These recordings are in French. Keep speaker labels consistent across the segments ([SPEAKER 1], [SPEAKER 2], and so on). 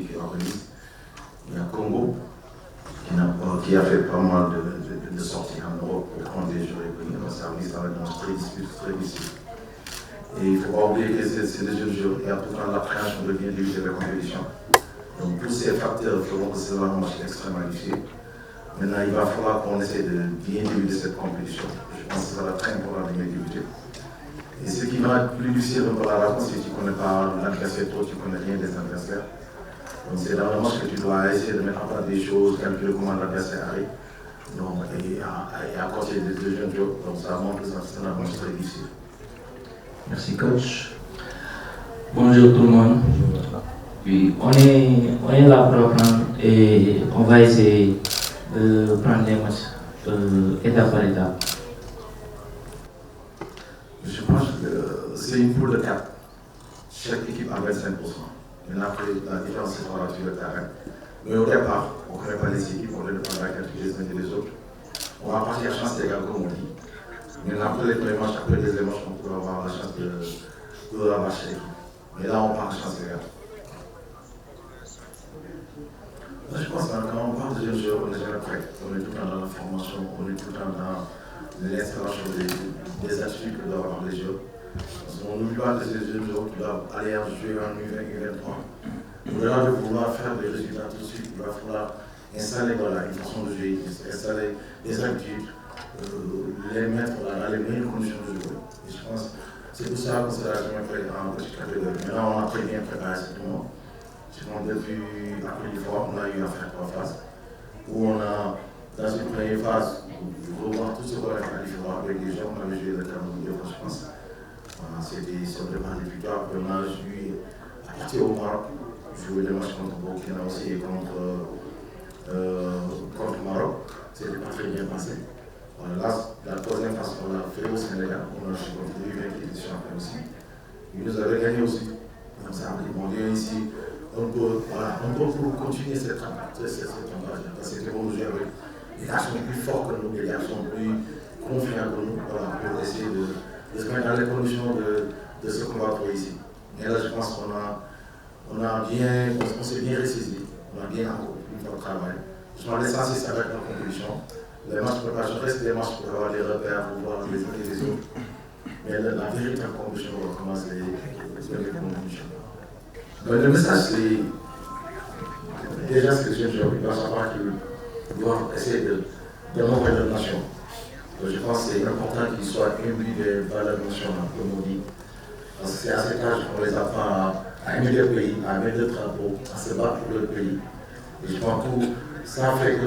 [SPEAKER 1] qui organise. Il y a Congo, qui a fait pas mal de sorties en Europe pour prendre des jeux et venir au service avec un très difficile. Et il ne faut pas oublier que c'est des jeunes joueurs. Il y a tout le temps l'appréhension de bien débuter la compétition. Donc tous ces facteurs feront que c'est un match extrêmement difficile. Maintenant, il va falloir qu'on essaie de bien débuter cette compétition. Je pense que ça va être très important de bien débuter. Et ce qui va être plus difficile dans la réponse, c'est que tu ne connais pas l'adversaire, toi tu ne connais rien des adversaires. Donc c'est dans le match que tu dois essayer de mettre en place des choses, calculer comment l'adversaire arrive. Donc, et à côté des deux jeunes joueurs, donc ça montre que c'est un match très difficile.
[SPEAKER 2] Merci coach. Bonjour tout le monde. Oui, on est là pour apprendre et on va essayer de prendre les matchs étape par étape.
[SPEAKER 1] Je pense que c'est une poule de 4. Chaque équipe a 25%. Maintenant, après, la différence c'est sur le terrain. Mais au départ, on ne connaît pas les équipes, on ne connaît pas les uns et les autres. On va partir à chance égale, comme on dit. Maintenant, après les premiers matchs, après les deuxièmes matchs, on peut avoir la chance de ramasser l'équipe. Mais là, on part à chance égale. Je pense que quand on parle de jeunes joueurs, on est jamais prêt. On est tout le temps dans la formation, on est tout le temps dans l'installation des attitudes que doivent avoir les joueurs. Parce qu'on n'oublie pas que ces jeunes joueurs qui doivent aller en jouer en U20, U23. Au-delà de vouloir faire des résultats tout de suite, il va falloir installer une façon de jouer, installer des habitudes, les mettre dans les meilleures conditions de jouer. Et je pense que c'est pour ça qu'on s'est jamais fait en petite catégorie. Maintenant, on a très bien préparé ce tournoi. Je pense que depuis après l'effort, on a eu à faire 3 phases. Où on a, dans une première phase, revoir tout ce qu'on a fait à l'effort avec les gens. On avait joué le Cameroun 2 fois, je pense. C'était sur le plan des victoires. On a joué à partir au Maroc, joué le match contre Burkina aussi et contre Maroc. C'était pas très bien passé. Voilà, là, la troisième phase, on l'a fait au Sénégal. On a joué contre l'U20 qui était champion aussi. Il nous avait gagné aussi. Donc ça a dit, bon, viens ici. On peut pour continuer cette campagne, parce que c'est bon de jouer avec des garçons plus forts que nous, des garçons plus confiants que nous, voilà, pour essayer de se mettre dans les conditions de ce qu'on va trouver ici. Et là, je pense on s'est bien ressaisi, on a bien accompli notre travail. Je pense que l'essentiel, c'est avec la compétition. Les matchs préparatoires restent des matchs pour avoir des repères, pour voir les uns et les autres. Mais la véritable compétition, on commence les compétitions. Donc, le message, c'est déjà ce que je dois savoir qu'ils doivent essayer de démontrer leur nation. Donc, je pense que c'est important qu'ils soient imbues des valeurs nationales, comme on dit. Parce que c'est à cet âge qu'on les apprend à aimer leur pays, à mettre le drapeau, à se battre pour leur pays. Et je pense que ça fait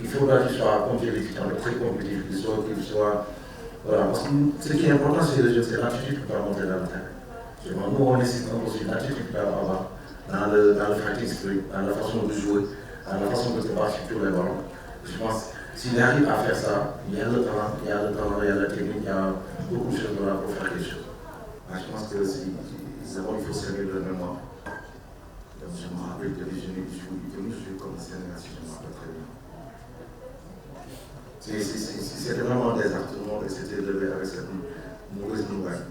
[SPEAKER 1] qu'il faudra qu'ils soient compétitifs, très compétitifs, qu'ils soient. Voilà, parce que ce qui est important, c'est l'attitude qu'on va montrer dans le terrain. Nous, on insiste aussi l'attitude qu'il va avoir dans le fighting spirit, dans la façon de jouer, dans la façon de se battre sur les ballons. Je pense que s'il arrive à faire ça, il y a le talent, il y a la technique, il y a beaucoup de choses pour faire quelque chose. Je pense que d'abord, il faut servir de mémoire. Donc, je me rappelle que les jeunes qui jouent comme le Sénégal, si je me rappelle très bien. C'était vraiment des actes, tout le monde s'était levé avec cette mauvaise nouvelle.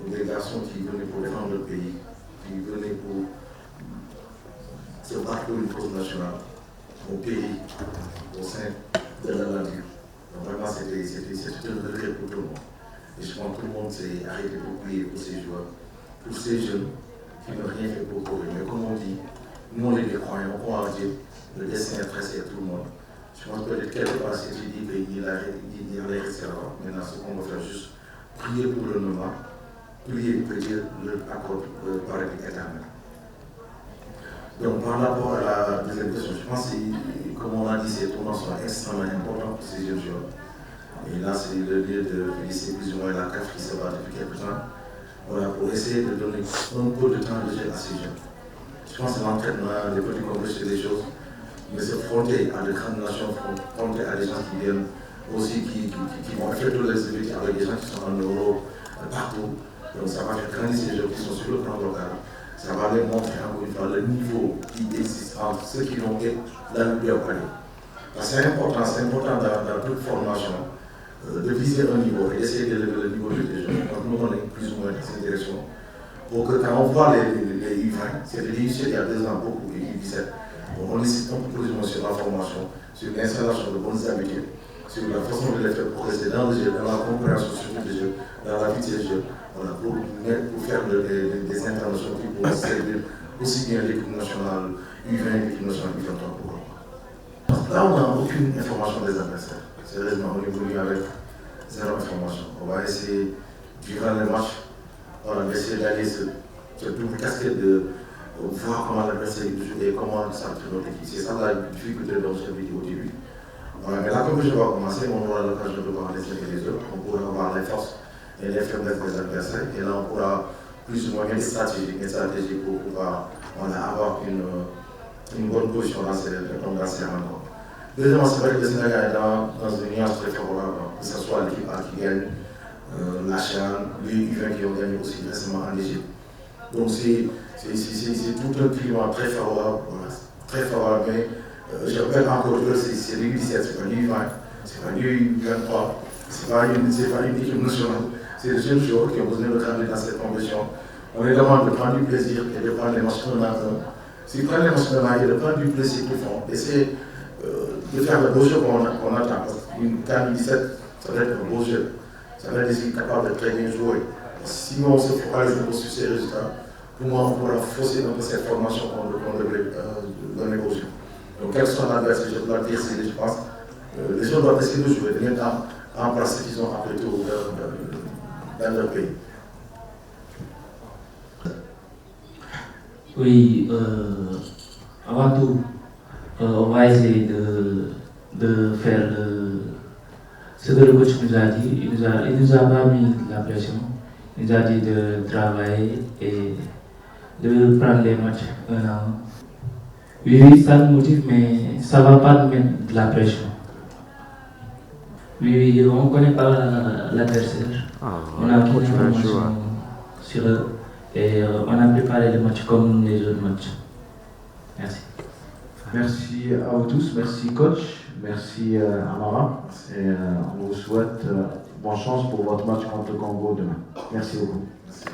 [SPEAKER 1] Des garçons qui venaient pour défendre le pays, qui venaient pour se battre pour une cause nationale, au pays, au sein de la nature. Donc vraiment, c'était un regret pour tout le monde. Et je pense que tout le monde s'est arrêté pour prier pour ces joueurs, pour ces jeunes qui n'ont rien fait pour courir. Mais comme on dit, nous on est des croyants, on croit en Dieu, le destin est tracé à tout le monde. Je pense que peut-être quelque part, c'est dit qu'il allait rester là. Maintenant, ce qu'on va faire, juste prier pour le moment. Prier peut dire l'accord par éternel. Donc par rapport à la deuxième question, je pense que, comme on l'a dit, ces tournois sont extrêmement importants pour ces jeunes joueurs. Et là, c'est le lieu de laisser plus ou moins la CAF qui se bat depuis quelques temps. Voilà, pour essayer de donner un peu de temps de jeu à ces jeunes. Je pense que l'entraînement, les petits congrès, c'est des choses, mais se fronter à de grandes nations, fronter à des gens qui viennent aussi, qui vont faire tous les activités avec des gens qui sont en Europe, partout. Donc ça va faire grandir ces jeunes qui sont sur le plan local. Ça va les montrer encore une fois le niveau qui existe entre ceux qui vont être là le plus après. C'est important dans toute formation de viser un niveau et d'essayer de lever le niveau des jeunes. Donc nous on est plus ou moins dans cette direction. Pour que quand on voit les les U20. C'était initié il y a 2 ans pour les U17. Donc on insiste plus sur la formation, sur l'installation de bonnes habitudes, sur la façon de les faire progresser dans le jeu, dans la compréhension surtout du jeu, dans la vie des jeux, voilà, pour faire des interventions qui pourront servir aussi bien l'équipe nationale U20 l'équipe nationale U23 pour là, on n'a aucune information des adversaires. Sérieusement, on est venu avec 0 information. On va essayer, durant le match, on va essayer d'aller ce double casquette de voir comment l'adversaire joue et comment s'entraîne notre équipe. C'est ça la difficulté dont j'ai dit au début. Voilà, mais là, comme je vais commencer, on aura l'occasion de voir les uns et les autres. On pourra voir les forces et les faiblesses des adversaires. Et là, on pourra plus ou moins une stratégie pour pouvoir avoir une bonne position dans ces rencontres. Deuxièmement, c'est vrai que le Sénégal est dans une nuance très favorable, que ce soit l'équipe A qui gagne, la CHAN, les U20 qui ont gagné aussi récemment en Égypte. Donc c'est tout un climat très favorable, voilà, très favorable, mais je rappelle encore que c'est les U17, c'est pas les U20, c'est pas les U23, c'est pas une équipe nationale, c'est les jeunes joueurs qui ont besoin de gagner dans cette compétition. On les demande de prendre du plaisir et de prendre les matchs qu'on a. S'ils prennent les matchs qu'on a et de prendre du plaisir qu'ils font, et c'est de faire le beau jeu qu'on attend. Une CAN 17, ça va être un beau jeu. Ça va être des équipes capables de très bien jouer. Si on se focalise sur ces résultats, pour moi, on pourra fausser un peu cette formation qu'on devrait donner aux jeux. Donc, quel soit l'adversaire, je dois dire, je pense, les gens doivent essayer de jouer, de mettre en place ce qu'ils ont appris dans leur pays.
[SPEAKER 2] Oui, avant tout, on va essayer de faire ce que le coach nous a dit. Il nous a pas mis la pression. Il nous a dit de travailler et de prendre les matchs un à un. Oui, ça nous motive, mais ça ne va pas nous mettre de la pression. Oui, on ne connaît pas l'adversaire. On a beaucoup d'informations sur eux et on a préparé le match comme les autres matchs. Merci.
[SPEAKER 3] Merci à vous tous, merci coach, merci Amara, et on vous souhaite bonne chance pour votre match contre le Congo demain. Merci beaucoup.
[SPEAKER 1] Merci.